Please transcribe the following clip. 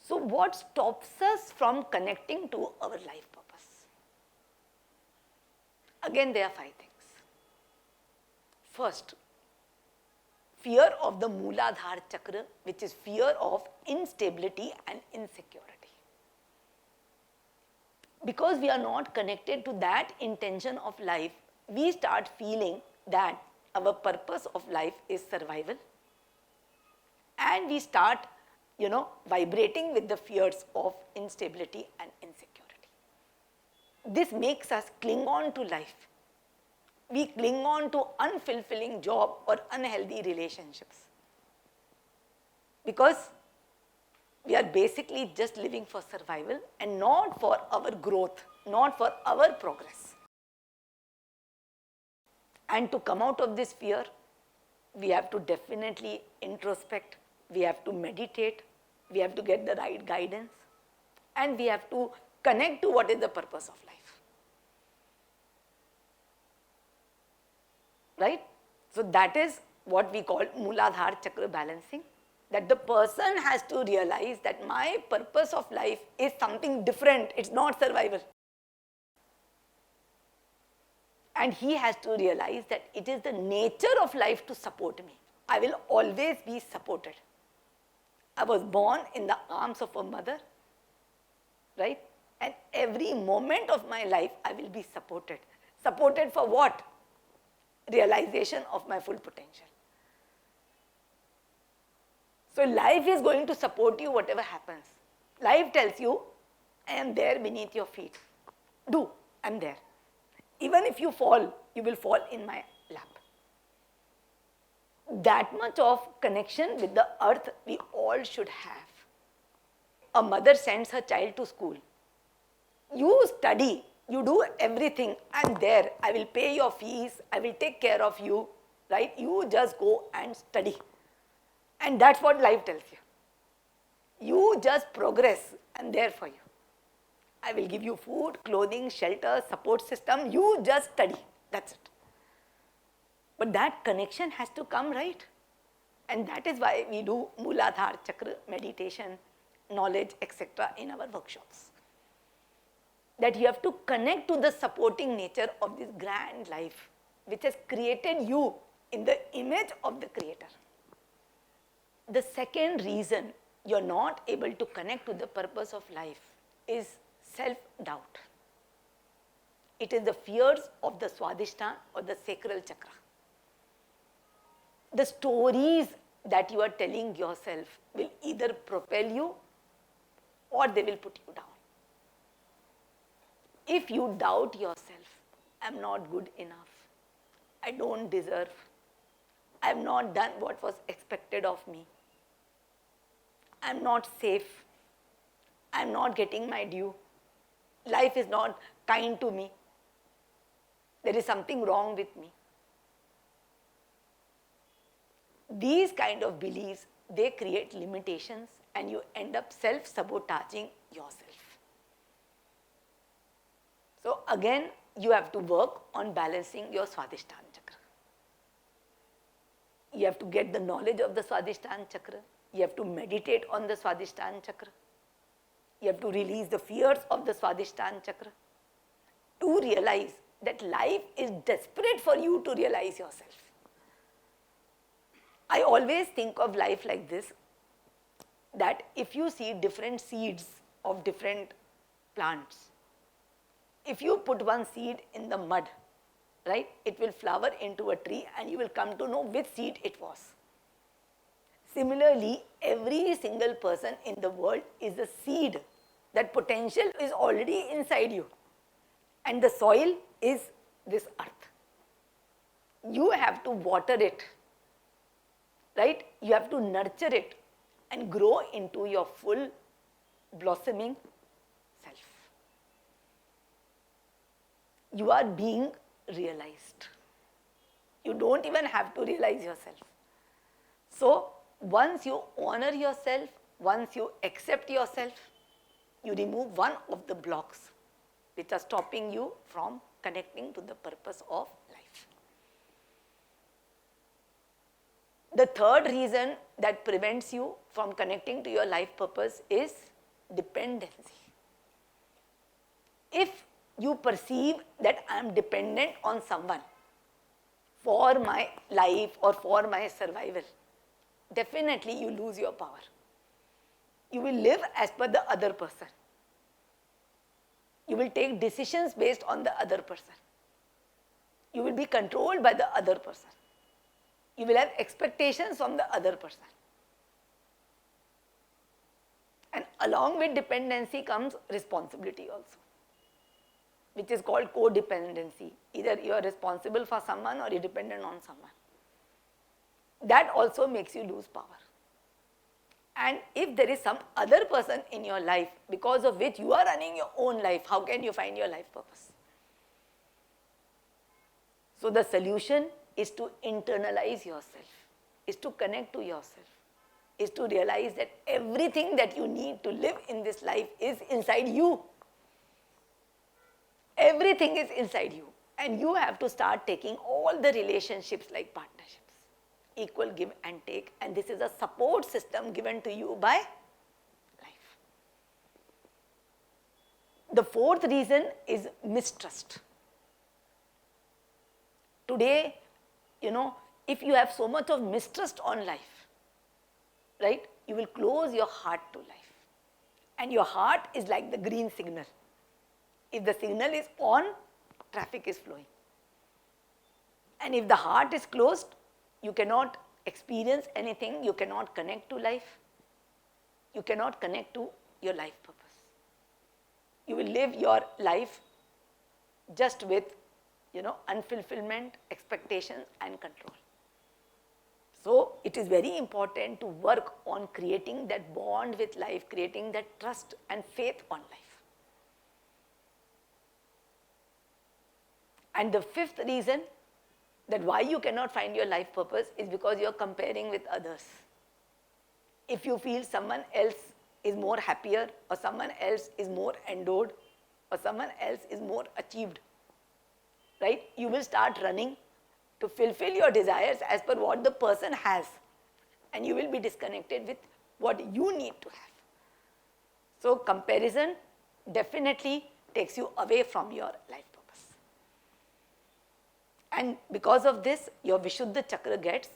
So what stops us from connecting to our life purpose? Again, there are 5 things. First, fear of the Mooladhara Chakra, which is fear of instability and insecurity. Because we are not connected to that intention of life, we start feeling that our purpose of life is survival, and we start, vibrating with the fears of instability and insecurity. This makes us cling on to life. We cling on to unfulfilling job or unhealthy relationships, because we are basically just living for survival and not for our growth, not for our progress. And to come out of this fear, we have to definitely introspect, we have to meditate, we have to get the right guidance, and we have to connect to what is the purpose of life. Right? So that is what we call Mooladhara Chakra balancing, that the person has to realize that my purpose of life is something different, it's not survival. And he has to realize that it is the nature of life to support me. I will always be supported. I was born in the arms of a mother, right? And every moment of my life I will be supported. Supported for what? Realization of my full potential. So life is going to support you whatever happens. Life tells you, I am there beneath your feet. Do, I am there. Even if you fall, you will fall in my lap. That much of connection with the earth we all should have. A mother sends her child to school. You study, you do everything, I'm there, I will pay your fees, I will take care of you, right? You just go and study. And that's what life tells you. You just progress, I'm there for you. I will give you food, clothing, shelter, support system, you just study, that's it. But that connection has to come, right? And that is why we do Mooladhara Chakra, meditation, knowledge, etc. in our workshops. That you have to connect to the supporting nature of this grand life, which has created you in the image of the Creator. The second reason you're not able to connect to the purpose of life is self-doubt. It is the fears of the Swadhisthana or the sacral chakra. The stories that you are telling yourself will either propel you or they will put you down. If you doubt yourself, I'm not good enough, I don't deserve, I have not done what was expected of me, I'm not safe, I'm not getting my due, life is not kind to me, there is something wrong with me. These kind of beliefs, they create limitations and you end up self-sabotaging yourself. So again, you have to work on balancing your Swadhisthana chakra. You have to get the knowledge of the Swadhisthana chakra. You have to meditate on the Swadhisthana chakra. You have to release the fears of the Swadhisthana chakra to realize that life is desperate for you to realize yourself. I always think of life like this, that if you see different seeds of different plants, if you put one seed in the mud, right, it will flower into a tree and you will come to know which seed it was. Similarly, every single person in the world is a seed. That potential is already inside you. And the soil is this earth. You have to water it, right? You have to nurture it and grow into your full blossoming self. You are being realized. You don't even have to realize yourself. So, once you honor yourself, once you accept yourself, you remove one of the blocks which are stopping you from connecting to the purpose of life. The third reason that prevents you from connecting to your life purpose is dependency. If you perceive that I am dependent on someone for my life or for my survival, definitely you lose your power. You will live as per the other person. You will take decisions based on the other person. You will be controlled by the other person. You will have expectations from the other person. And along with dependency comes responsibility also, which is called codependency. Either you are responsible for someone or you are dependent on someone. That also makes you lose power. And if there is some other person in your life because of which you are running your own life, how can you find your life purpose? So the solution is to internalize yourself, is to connect to yourself, is to realize that everything that you need to live in this life is inside you. Everything is inside you. And you have to start taking all the relationships like partnerships. Equal give and take, and this is a support system given to you by life. The fourth reason is mistrust. Today, if you have so much of mistrust on life, right, you will close your heart to life. And your heart is like the green signal. If the signal is on, traffic is flowing. And if the heart is closed, you cannot experience anything, you cannot connect to life, you cannot connect to your life purpose. You will live your life just with, unfulfillment, expectations and control. So it is very important to work on creating that bond with life, creating that trust and faith on life. And the fifth reason that why you cannot find your life purpose is because you are comparing with others. If you feel someone else is more happier, or someone else is more endowed, or someone else is more achieved, right? You will start running to fulfill your desires as per what the person has, and you will be disconnected with what you need to have. So comparison definitely takes you away from your life purpose. And because of this, your Vishuddha Chakra gets